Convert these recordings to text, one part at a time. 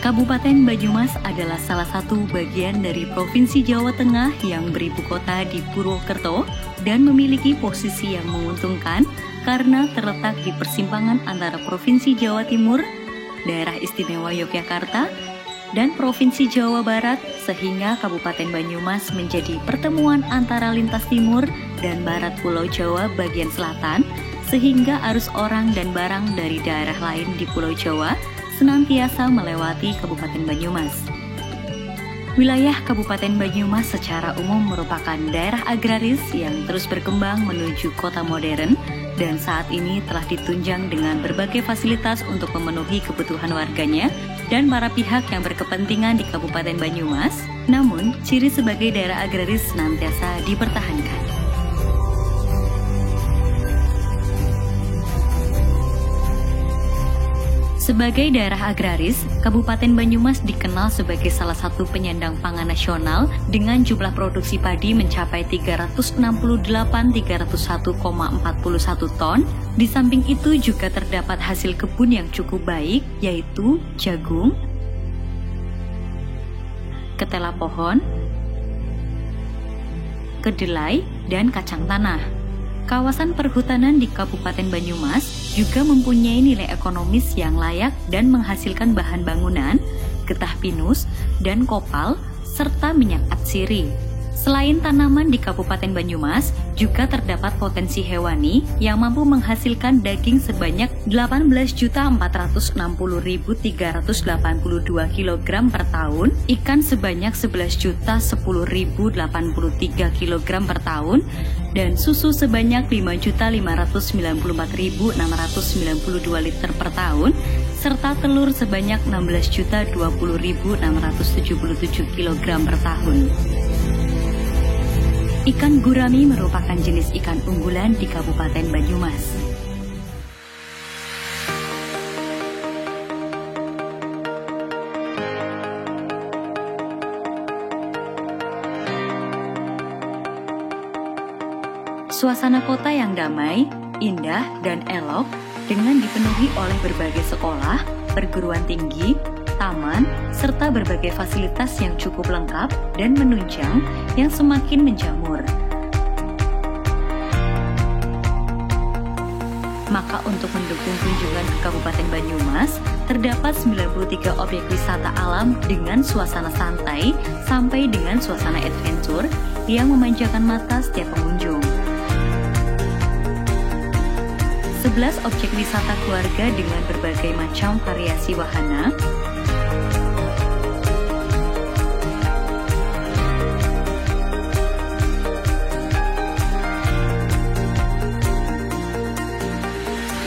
Kabupaten Banyumas adalah salah satu bagian dari Provinsi Jawa Tengah yang beribu kota di Purwokerto dan memiliki posisi yang menguntungkan karena terletak di persimpangan antara Provinsi Jawa Timur, Daerah Istimewa Yogyakarta, dan Provinsi Jawa Barat, sehingga Kabupaten Banyumas menjadi pertemuan antara lintas timur dan barat Pulau Jawa bagian selatan, sehingga arus orang dan barang dari daerah lain di Pulau Jawa senantiasa melewati Kabupaten Banyumas. Wilayah Kabupaten Banyumas secara umum merupakan daerah agraris yang terus berkembang menuju kota modern dan saat ini telah ditunjang dengan berbagai fasilitas untuk memenuhi kebutuhan warganya dan para pihak yang berkepentingan di Kabupaten Banyumas. Namun, ciri sebagai daerah agraris senantiasa dipertahankan. Sebagai daerah agraris, Kabupaten Banyumas dikenal sebagai salah satu penyandang pangan nasional dengan jumlah produksi padi mencapai 368.301,41 ton. Di samping itu juga terdapat hasil kebun yang cukup baik, yaitu jagung, ketela pohon, kedelai, dan kacang tanah. Kawasan perhutanan di Kabupaten Banyumas juga mempunyai nilai ekonomis yang layak dan menghasilkan bahan bangunan, getah pinus, dan kopal, serta minyak atsiri. Selain tanaman di Kabupaten Banyumas, juga terdapat potensi hewani yang mampu menghasilkan daging sebanyak 18.460.382 kg per tahun, ikan sebanyak 11.010.083 kg per tahun, dan susu sebanyak 5.594.692 liter per tahun, serta telur sebanyak 16.020.677 kg per tahun. Ikan gurami merupakan jenis ikan unggulan di Kabupaten Banyumas. Suasana kota yang damai, indah, dan elok dengan dipenuhi oleh berbagai sekolah, perguruan tinggi, taman, serta berbagai fasilitas yang cukup lengkap dan menunjang yang semakin menjamur. Maka untuk mendukung kunjungan ke Kabupaten Banyumas, terdapat 93 objek wisata alam dengan suasana santai sampai dengan suasana adventure yang memanjakan mata setiap pengunjung. 11 objek wisata keluarga dengan berbagai macam variasi wahana,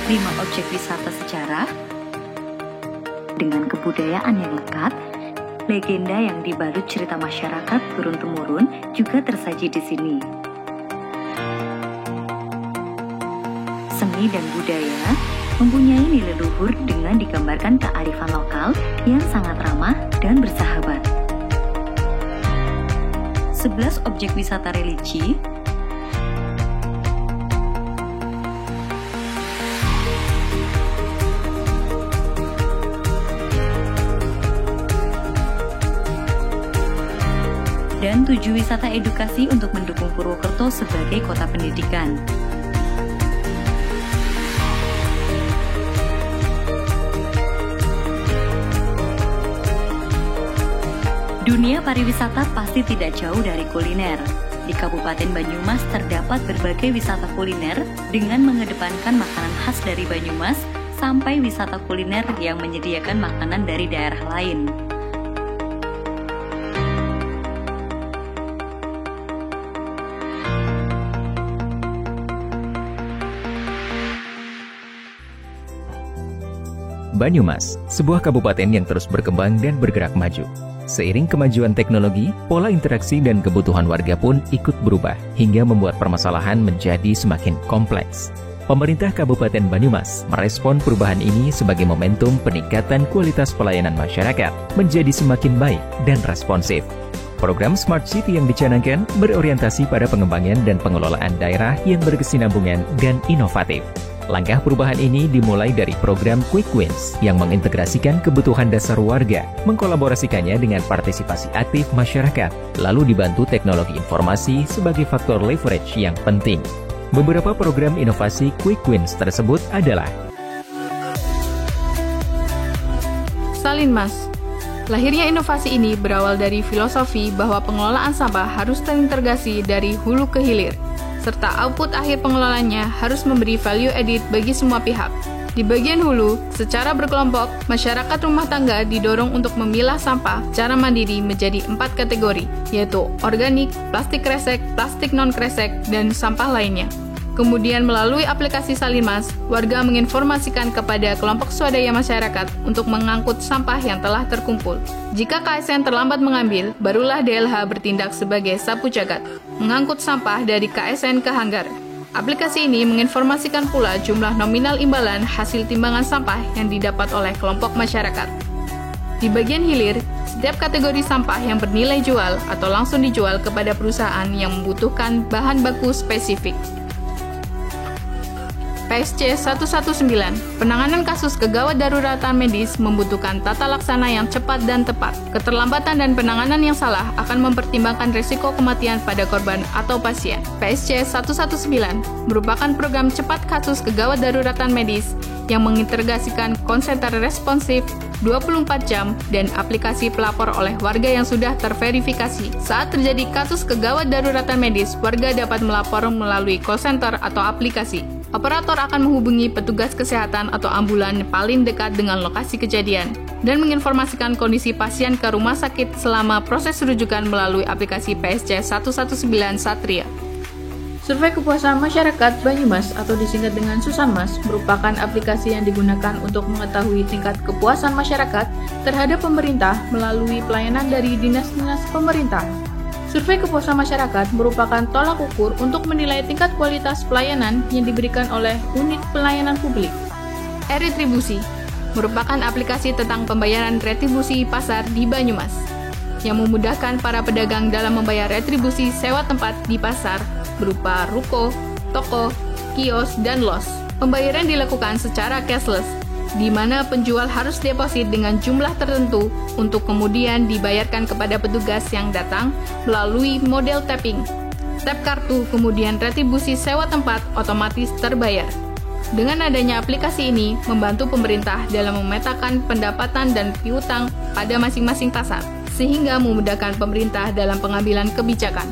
5 objek wisata sejarah dengan kebudayaan yang lekat, legenda yang dibalut cerita masyarakat turun-temurun juga tersaji di sini. Seni dan budaya mempunyai nilai luhur dengan digambarkan kearifan lokal yang sangat ramah dan bersahabat. 11 objek wisata religi, dan 7 wisata edukasi untuk mendukung Purwokerto sebagai kota pendidikan. Dunia pariwisata pasti tidak jauh dari kuliner. Di Kabupaten Banyumas terdapat berbagai wisata kuliner dengan mengedepankan makanan khas dari Banyumas sampai wisata kuliner yang menyediakan makanan dari daerah lain. Banyumas, sebuah kabupaten yang terus berkembang dan bergerak maju. Seiring kemajuan teknologi, pola interaksi dan kebutuhan warga pun ikut berubah, hingga membuat permasalahan menjadi semakin kompleks. Pemerintah Kabupaten Banyumas merespon perubahan ini sebagai momentum peningkatan kualitas pelayanan masyarakat menjadi semakin baik dan responsif. Program Smart City yang dicanangkan berorientasi pada pengembangan dan pengelolaan daerah yang berkesinambungan dan inovatif. Langkah perubahan ini dimulai dari program Quick Wins yang mengintegrasikan kebutuhan dasar warga, mengkolaborasikannya dengan partisipasi aktif masyarakat, lalu dibantu teknologi informasi sebagai faktor leverage yang penting. Beberapa program inovasi Quick Wins tersebut adalah Salinmas. Lahirnya inovasi ini berawal dari filosofi bahwa pengelolaan sampah harus terintegrasi dari hulu ke hilir, serta output akhir pengelolaannya harus memberi value added bagi semua pihak. Di bagian hulu, secara berkelompok, masyarakat rumah tangga didorong untuk memilah sampah secara mandiri menjadi 4 kategori, yaitu organik, plastik kresek, plastik non-kresek, dan sampah lainnya. Kemudian melalui aplikasi Salinmas, warga menginformasikan kepada kelompok swadaya masyarakat untuk mengangkut sampah yang telah terkumpul. Jika KSN terlambat mengambil, barulah DLH bertindak sebagai sapu jagat, mengangkut sampah dari KSN ke hanggar. Aplikasi ini menginformasikan pula jumlah nominal imbalan hasil timbangan sampah yang didapat oleh kelompok masyarakat. Di bagian hilir, setiap kategori sampah yang bernilai jual atau langsung dijual kepada perusahaan yang membutuhkan bahan baku spesifik. PSC 119, penanganan kasus kegawat daruratan medis membutuhkan tata laksana yang cepat dan tepat. Keterlambatan dan penanganan yang salah akan mempertimbangkan risiko kematian pada korban atau pasien. PSC 119 merupakan program cepat kasus kegawat daruratan medis yang mengintegrasikan call center responsif 24 jam dan aplikasi pelapor oleh warga yang sudah terverifikasi. Saat terjadi kasus kegawat daruratan medis, warga dapat melapor melalui call center atau aplikasi. Operator akan menghubungi petugas kesehatan atau ambulan paling dekat dengan lokasi kejadian dan menginformasikan kondisi pasien ke rumah sakit selama proses rujukan melalui aplikasi PSC 119 Satria. Survei Kepuasan Masyarakat Banyumas atau disingkat dengan Susanmas merupakan aplikasi yang digunakan untuk mengetahui tingkat kepuasan masyarakat terhadap pemerintah melalui pelayanan dari dinas-dinas pemerintah. Survei kepuasan masyarakat merupakan tolak ukur untuk menilai tingkat kualitas pelayanan yang diberikan oleh unit pelayanan publik. E-Retribusi merupakan aplikasi tentang pembayaran retribusi pasar di Banyumas yang memudahkan para pedagang dalam membayar retribusi sewa tempat di pasar berupa ruko, toko, kios, dan los. Pembayaran dilakukan secara cashless, di mana penjual harus deposit dengan jumlah tertentu untuk kemudian dibayarkan kepada petugas yang datang melalui model tapping. Tap kartu, kemudian retribusi sewa tempat otomatis terbayar. Dengan adanya aplikasi ini, membantu pemerintah dalam memetakan pendapatan dan piutang pada masing-masing pasar, sehingga memudahkan pemerintah dalam pengambilan kebijakan.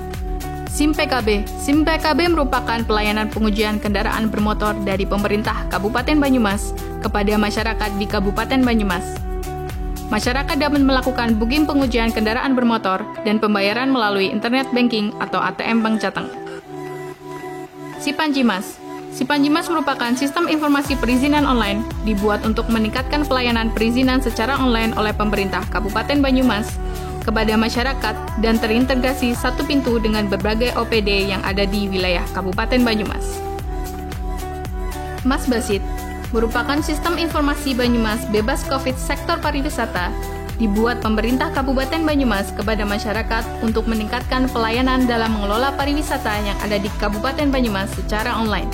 SIM PKB. SIM PKB merupakan pelayanan pengujian kendaraan bermotor dari pemerintah Kabupaten Banyumas kepada masyarakat di Kabupaten Banyumas. Masyarakat dapat melakukan booking pengujian kendaraan bermotor dan pembayaran melalui internet banking atau ATM Bank Jateng. Sipanjimas. Sipanjimas merupakan sistem informasi perizinan online dibuat untuk meningkatkan pelayanan perizinan secara online oleh pemerintah Kabupaten Banyumas kepada masyarakat dan terintegrasi satu pintu dengan berbagai OPD yang ada di wilayah Kabupaten Banyumas. Mas Basit merupakan sistem informasi Banyumas bebas COVID sektor pariwisata dibuat pemerintah Kabupaten Banyumas kepada masyarakat untuk meningkatkan pelayanan dalam mengelola pariwisata yang ada di Kabupaten Banyumas secara online.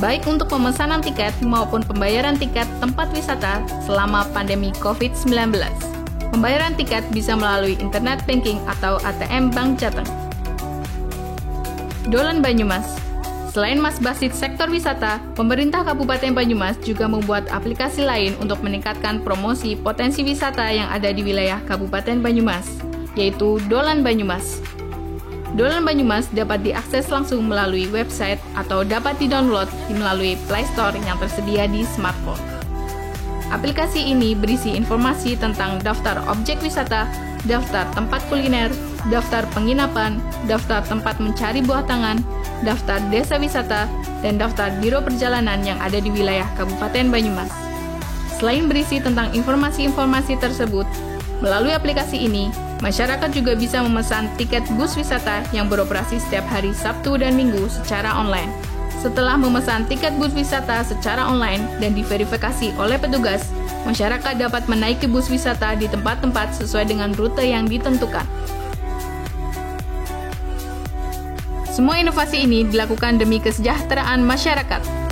Baik untuk pemesanan tiket maupun pembayaran tiket tempat wisata selama pandemi COVID-19. Pembayaran tiket bisa melalui internet banking atau ATM Bank Jateng. Dolan Banyumas. Selain Mas Basit sektor wisata, pemerintah Kabupaten Banyumas juga membuat aplikasi lain untuk meningkatkan promosi potensi wisata yang ada di wilayah Kabupaten Banyumas, yaitu Dolan Banyumas. Dolan Banyumas dapat diakses langsung melalui website atau dapat didownload melalui Play Store yang tersedia di smartphone. Aplikasi ini berisi informasi tentang daftar objek wisata, daftar tempat kuliner, daftar penginapan, daftar tempat mencari buah tangan, daftar desa wisata, dan daftar biro perjalanan yang ada di wilayah Kabupaten Banyumas. Selain berisi tentang informasi-informasi tersebut, melalui aplikasi ini, masyarakat juga bisa memesan tiket bus wisata yang beroperasi setiap hari Sabtu dan Minggu secara online. Setelah memesan tiket bus wisata secara online dan diverifikasi oleh petugas, masyarakat dapat menaiki bus wisata di tempat-tempat sesuai dengan rute yang ditentukan. Semua inovasi ini dilakukan demi kesejahteraan masyarakat.